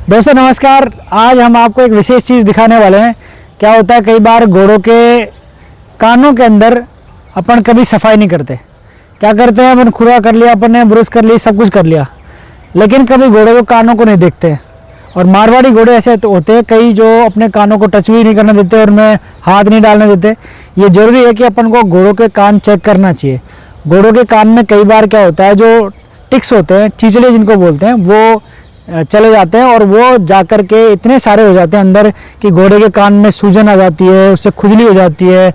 दोस्तों नमस्कार। आज हम आपको एक विशेष चीज़ दिखाने वाले हैं। क्या होता है, कई बार घोड़ों के कानों के अंदर अपन कभी सफाई नहीं करते। क्या करते हैं, अपन खुरा कर लिया, अपन ने ब्रश कर ली, सब कुछ कर लिया, लेकिन कभी घोड़ों के कानों को नहीं देखते। और मारवाड़ी घोड़े ऐसे तो होते हैं कई जो अपने कानों को टच भी नहीं करने देते और उनमें हाथ नहीं डालने देते। ये ज़रूरी है कि अपन को घोड़ों के कान चेक करना चाहिए। घोड़ों के कान में कई बार क्या होता है, जो टिक्स होते हैं, चीचड़े जिनको बोलते हैं, वो चले जाते हैं और वो जाकर के इतने सारे हो जाते हैं अंदर कि घोड़े के कान में सूजन आ जाती है, उससे खुजली हो जाती है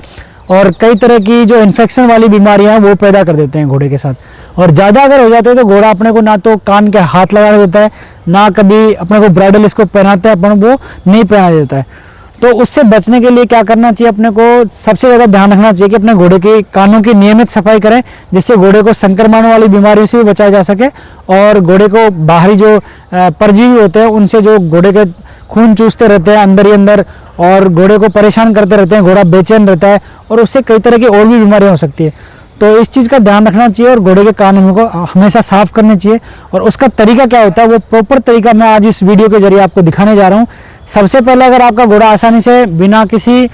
और कई तरह की जो इन्फेक्शन वाली बीमारियां हैं वो पैदा कर देते हैं घोड़े के साथ। और ज़्यादा अगर हो जाते हैं तो घोड़ा अपने को ना तो कान के हाथ लगा देता है, ना कभी अपने को ब्राइडल इसको पहनाते हैं, अपन वो नहीं पहना देता है। तो उससे बचने के लिए क्या करना चाहिए, अपने को सबसे ज़्यादा ध्यान रखना चाहिए कि अपने घोड़े के कानों की नियमित सफाई करें, जिससे घोड़े को संक्रमण वाली बीमारियों से भी बचाया जा सके और घोड़े को बाहरी जो परजीवी होते हैं उनसे, जो घोड़े के खून चूसते रहते हैं अंदर ही अंदर और घोड़े को परेशान करते रहते हैं, घोड़ा बेचैन रहता है और उससे कई तरह की और भी बीमारियाँ हो सकती है। तो इस चीज़ का ध्यान रखना चाहिए और घोड़े के कान को हमेशा साफ़ करने चाहिए। और उसका तरीका क्या होता है, वो प्रॉपर तरीका मैं आज इस वीडियो के जरिए आपको दिखाने जा रहा हूँ। सबसे पहले, अगर आपका घोड़ा आसानी से बिना किसी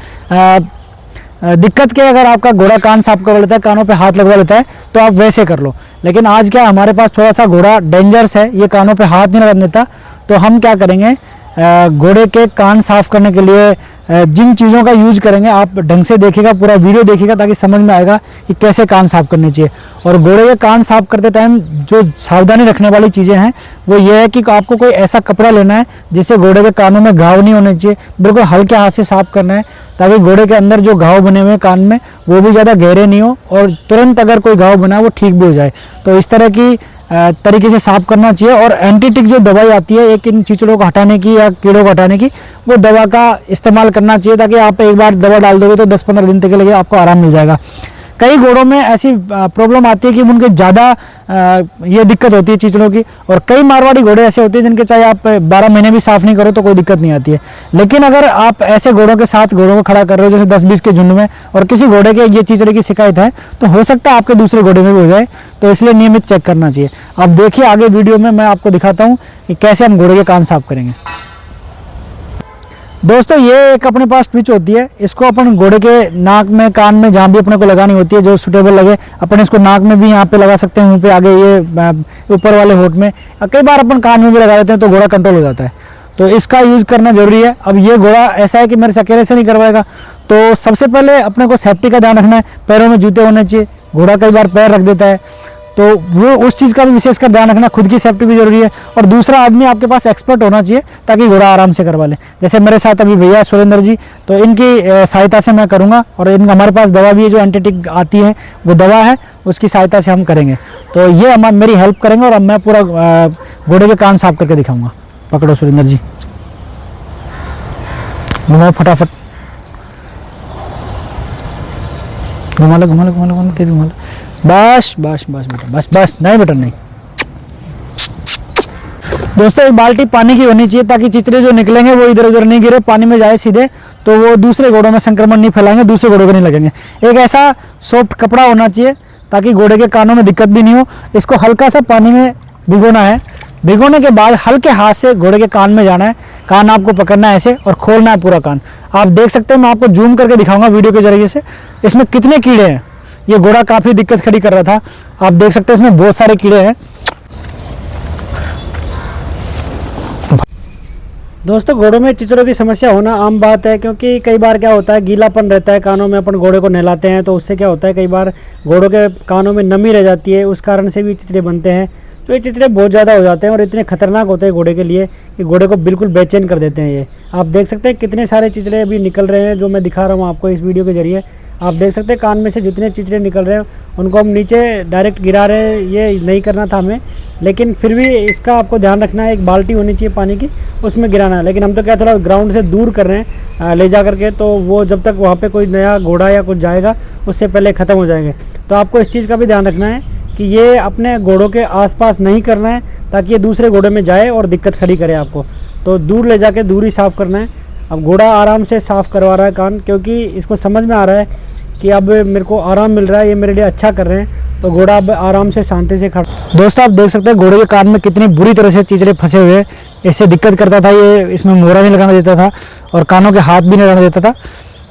दिक्कत के अगर आपका घोड़ा कान साफ करवा लेता है, कानों पे हाथ लगवा लेता है, तो आप वैसे कर लो। लेकिन आज क्या हमारे पास थोड़ा सा घोड़ा डेंजरस है, ये कानों पे हाथ नहीं लगने देता, तो हम क्या करेंगे, घोड़े के कान साफ करने के लिए जिन चीज़ों का यूज करेंगे, आप ढंग से देखिएगा, पूरा वीडियो देखिएगा ताकि समझ में आएगा कि कैसे कान साफ करने चाहिए। और घोड़े के कान साफ करते टाइम जो सावधानी रखने वाली चीज़ें हैं वो ये है कि आपको कोई ऐसा कपड़ा लेना है जिससे घोड़े के कानों में घाव नहीं होने चाहिए। बिल्कुल हल्के हाथ से साफ करना है ताकि घोड़े के अंदर जो घाव बने हुए कान में वो भी ज़्यादा गहरे नहीं हो और तुरंत अगर कोई घाव बना वो ठीक भी हो जाए। तो इस तरह की तरीके से साफ करना चाहिए। और एंटीटिक जो दवाई आती है एक इन चिचड़ों को हटाने की या कीड़ों को हटाने की, वो दवा का इस्तेमाल करना चाहिए ताकि आप एक बार दवा डाल दोगे तो 10-15 दिन तक के लिए आपको आराम मिल जाएगा। कई घोड़ों में ऐसी प्रॉब्लम आती है कि उनके ज़्यादा ये दिक्कत होती है चिचड़ों की, और कई मारवाड़ी घोड़े ऐसे होते हैं जिनके चाहे आप 12 महीने भी साफ़ नहीं करो तो कोई दिक्कत नहीं आती है। लेकिन अगर आप ऐसे घोड़ों के साथ घोड़ों को खड़ा कर रहे हो जैसे 10-20 के झुंड में और किसी घोड़े के ये चिचड़े की शिकायत है, तो हो सकता है आपके दूसरे घोड़े में भी हो जाए, तो इसलिए नियमित चेक करना चाहिए। अब देखिए आगे वीडियो में मैं आपको दिखाता हूँ कि कैसे हम घोड़े के कान साफ करेंगे। दोस्तों ये एक अपने पास स्विच होती है, इसको अपन घोड़े के नाक में, कान में, जहाँ भी अपने को लगानी होती है जो सूटेबल लगे, अपन इसको नाक में भी यहाँ पे लगा सकते हैं, मुंह पे आगे ये ऊपर वाले होठ में, कई बार अपन कान में भी लगा देते हैं तो घोड़ा कंट्रोल हो जाता है। तो इसका यूज करना जरूरी है। अब ये घोड़ा ऐसा है कि मेरे से अकेले से नहीं करवाएगा, तो सबसे पहले अपने को सेफ्टी का ध्यान रखना है। पैरों में जूते होने चाहिए, घोड़ा कई बार पैर रख देता है, तो वो उस चीज़ का भी विशेषकर ध्यान रखना। खुद की सेफ्टी भी जरूरी है और दूसरा आदमी आपके पास एक्सपर्ट होना चाहिए ताकि घोड़ा आराम से करवा ले। जैसे मेरे साथ अभी भैया सुरेंद्र जी, तो इनकी सहायता से मैं करूँगा। और हमारे पास दवा भी है जो एंटीटिक आती है, वो दवा है, उसकी सहायता से हम करेंगे। तो ये हम मेरी हेल्प करेंगे और अब मैं पूरा घोड़े के कान साफ करके दिखाऊँगा। पकड़ो सुरेंद्र जी, घुमाओ फटाफट, घुमा लो घुमा लो घुमा लो घुमा लो, तेज घुमा लो, बस बस बस बेटा, बस बस, नहीं बेटा नहीं। दोस्तों एक बाल्टी पानी की होनी चाहिए ताकि चिचड़े जो निकलेंगे वो इधर उधर नहीं गिरे, पानी में जाए सीधे, तो वो दूसरे घोड़ों में संक्रमण नहीं फैलाएंगे, दूसरे घोड़ों को नहीं लगेंगे। एक ऐसा सॉफ्ट कपड़ा होना चाहिए ताकि घोड़े के कानों में दिक्कत भी नहीं हो। इसको हल्का सा पानी में भिगोना है, भिगोने के बाद हल्के हाथ से घोड़े के कान में जाना है, कान आपको पकड़ना है ऐसे और खोलना है पूरा कान। आप देख सकते हैं, मैं आपको जूम करके दिखाऊंगा वीडियो के जरिए से, इसमें कितने कीड़े हैं। ये घोड़ा काफ़ी दिक्कत खड़ी कर रहा था, आप देख सकते हैं इसमें बहुत सारे कीड़े हैं। दोस्तों घोड़ों में चिचड़ों की समस्या होना आम बात है, क्योंकि कई बार क्या होता है, गीलापन रहता है कानों में, अपन घोड़े को नहलाते हैं तो उससे क्या होता है, कई बार घोड़ों के कानों में नमी रह जाती है, उस कारण से भी चिचड़े बनते हैं। तो ये चिचड़े बहुत ज़्यादा हो जाते हैं और इतने खतरनाक होते हैं घोड़े के लिए कि घोड़े को बिल्कुल बेचैन कर देते हैं। ये आप देख सकते हैं कितने सारे चिचड़े अभी निकल रहे हैं जो मैं दिखा रहा हूँ आपको इस वीडियो के जरिए। आप देख सकते हैं कान में से जितने चिचड़े निकल रहे हैं उनको हम नीचे डायरेक्ट गिरा रहे हैं, ये नहीं करना था हमें, लेकिन फिर भी इसका आपको ध्यान रखना है। एक बाल्टी होनी चाहिए पानी की, उसमें गिराना है, लेकिन हम तो क्या थोड़ा ग्राउंड से दूर कर रहे हैं ले जा करके, तो वो जब तक वहाँ पे कोई नया घोड़ा या कुछ जाएगा उससे पहले ख़त्म हो जाएंगे। तो आपको इस चीज़ का भी ध्यान रखना है कि ये अपने घोड़ों के आसपास नहीं करना है ताकि ये दूसरे घोड़े में जाए और दिक्कत खड़ी करे आपको। तो दूर ले जाके दूर ही साफ़ करना है। अब घोड़ा आराम से साफ़ करवा रहा है कान, क्योंकि इसको समझ में आ रहा है कि अब मेरे को आराम मिल रहा है, ये मेरे लिए अच्छा कर रहे हैं, तो घोड़ा अब आराम से शांति से खड़ा। दोस्तों आप देख सकते हैं घोड़े के कान में कितनी बुरी तरह से चिचड़े फंसे हुए हैं। इससे दिक्कत करता था, ये इसमें मोहरा नहीं लगाना देता था और कानों के हाथ भी नहीं लगाना देता था।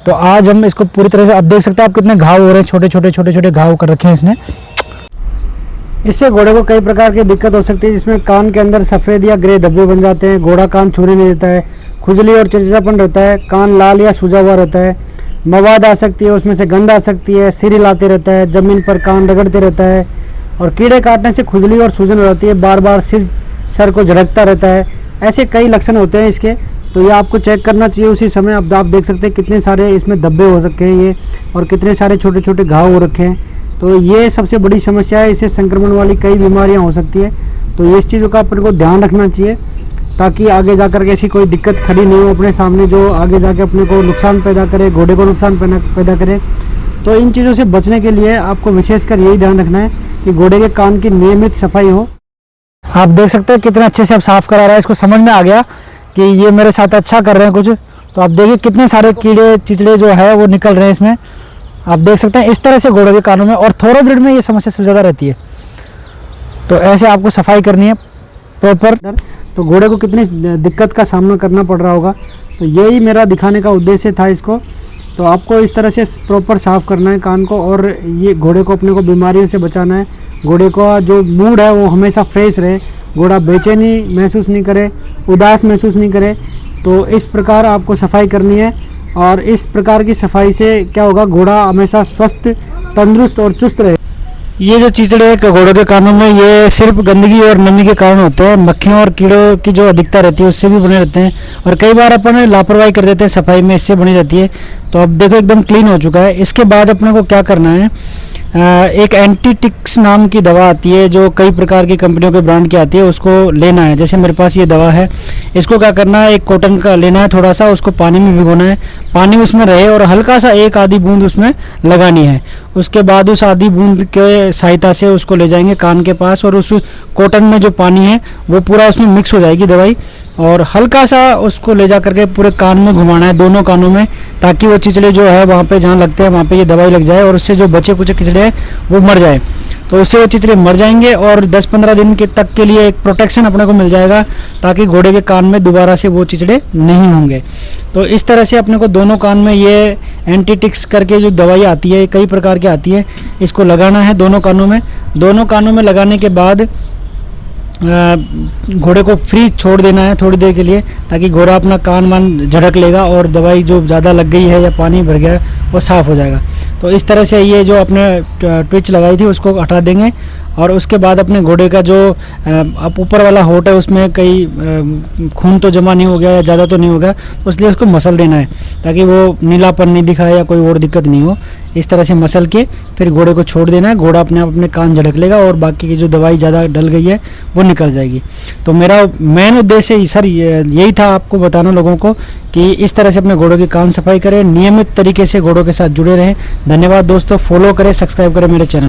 तो आज हम इसको पूरी तरह से, अब देख सकते हैं आप कितने घाव हो रहे हैं, छोटे छोटे घाव कर रखे हैं इसने। इससे घोड़े को कई प्रकार की दिक्कत हो सकती है, जिसमें कान के अंदर सफ़ेद या ग्रे धब्बे बन जाते हैं, घोड़ा कान छूने नहीं देता है, खुजली और चिड़चिड़ापन रहता है, कान लाल या सूजा हुआ रहता है, मवाद आ सकती है, उसमें से गंध आ सकती है, सिर हिलाते रहता है, ज़मीन पर कान रगड़ते रहता है, और कीड़े काटने से खुजली और सूजन हो जाती है, बार बार सर को झटकता रहता है। ऐसे कई लक्षण होते हैं इसके, तो ये आपको चेक करना चाहिए उसी समय। अब आप देख सकते हैं कितने सारे इसमें धब्बे हो सकते हैं ये, और कितने सारे छोटे छोटे घाव हो रखे हैं। तो ये सबसे बड़ी समस्या है, इससे संक्रमण वाली कई बीमारियां हो सकती है। तो ये इस चीज़ों का अपन को ध्यान रखना चाहिए, ताकि आगे जाकर के ऐसी कोई दिक्कत खड़ी नहीं हो अपने सामने, जो आगे जाके अपने को नुकसान पैदा करे, घोड़े को नुकसान पैदा करे। तो इन चीज़ों से बचने के लिए आपको विशेषकर यही ध्यान रखना है कि घोड़े के कान की नियमित सफाई हो। आप देख सकते हैं कितने अच्छे से अब साफ़ करा रहा है, इसको समझ में आ गया कि ये मेरे साथ अच्छा कर रहे हैं कुछ। तो आप देखिए कितने सारे कीड़े चिचड़े जो है वो निकल रहे हैं इसमें। आप देख सकते हैं इस तरह से घोड़े के कानों में, और थोरोब्रीड में ये समस्या सबसे ज़्यादा रहती है। तो ऐसे आपको सफाई करनी है प्रॉपर। तो घोड़े को कितनी दिक्कत का सामना करना पड़ रहा होगा, तो यही मेरा दिखाने का उद्देश्य था इसको। तो आपको इस तरह से प्रॉपर साफ़ करना है कान को, और ये घोड़े को अपने को बीमारियों से बचाना है। घोड़े का जो मूड है वो हमेशा फ्रेश रहे, घोड़ा बेचैनी महसूस नहीं करे, उदास महसूस नहीं करे। तो इस प्रकार आपको सफाई करनी है, और इस प्रकार की सफाई से क्या होगा, घोड़ा हमेशा स्वस्थ, तंदुरुस्त और चुस्त रहे। ये जो चिचड़े घोड़ों के कानों में, ये सिर्फ गंदगी और नमी के कारण होते हैं। मक्खियों और कीड़ों की जो अधिकता रहती है उससे भी बने रहते हैं, और कई बार अपन लापरवाही कर देते हैं सफाई में, इससे बनी रहती है। तो अब देखो एकदम क्लीन हो चुका है। इसके बाद अपने को क्या करना है, एक एंटीटिक्स नाम की दवा आती है, जो कई प्रकार की कंपनियों के ब्रांड की आती है, उसको लेना है। जैसे मेरे पास ये दवा है, इसको क्या करना है, एक कॉटन का लेना है, थोड़ा सा उसको पानी में भिगोना है, पानी उसमें रहे, और हल्का सा एक आधी बूंद उसमें लगानी है। उसके बाद उस आधी बूंद के सहायता से उसको ले जाएंगे कान के पास, और उस कॉटन में जो पानी है वो पूरा उसमें मिक्स हो जाएगी दवाई, और हल्का सा उसको ले जा करके पूरे कान में घुमाना है, दोनों कानों में, ताकि वो चिचड़े जो है वहाँ पे जहाँ लगते हैं वहाँ पे ये दवाई लग जाए, और उससे जो बचे कुछ चिचड़े हैं वो मर जाए। तो उससे वो चिचड़े मर जाएंगे, और 10-15 दिन के तक के लिए एक प्रोटेक्शन अपने को मिल जाएगा, ताकि घोड़े के कान में दोबारा से वो चिचड़े नहीं होंगे। तो इस तरह से अपने को दोनों कान में ये एंटीटिक्स करके जो दवाई आती है, कई प्रकार की आती है, इसको लगाना है दोनों कानों में। दोनों कानों में लगाने के बाद घोड़े को फ्री छोड़ देना है थोड़ी देर के लिए, ताकि घोड़ा अपना कान वान झड़क लेगा, और दवाई जो ज़्यादा लग गई है या पानी भर गया है वो साफ़ हो जाएगा। तो इस तरह से ये जो अपने ट्विच लगाई थी उसको हटा देंगे, और उसके बाद अपने घोड़े का जो ऊपर वाला होठ है उसमें कई खून तो जमा नहीं हो गया या ज़्यादा तो नहीं होगा, तो इसलिए उसको मसल देना है, ताकि वो नीलापन नहीं दिखाए या कोई और दिक्कत नहीं हो। इस तरह से मसल के फिर घोड़े को छोड़ देना है, घोड़ा अपने आप अपने कान झड़क लेगा, और बाकी की जो दवाई ज़्यादा डल गई है वो निकल जाएगी। तो मेरा मेन उद्देश्य सर यही था, आपको बताना लोगों को कि इस तरह से अपने घोड़ों की कान सफाई करें, नियमित तरीके से घोड़ों के साथ जुड़े रहें। धन्यवाद दोस्तों, फॉलो करें, सब्सक्राइब करें मेरे चैनल।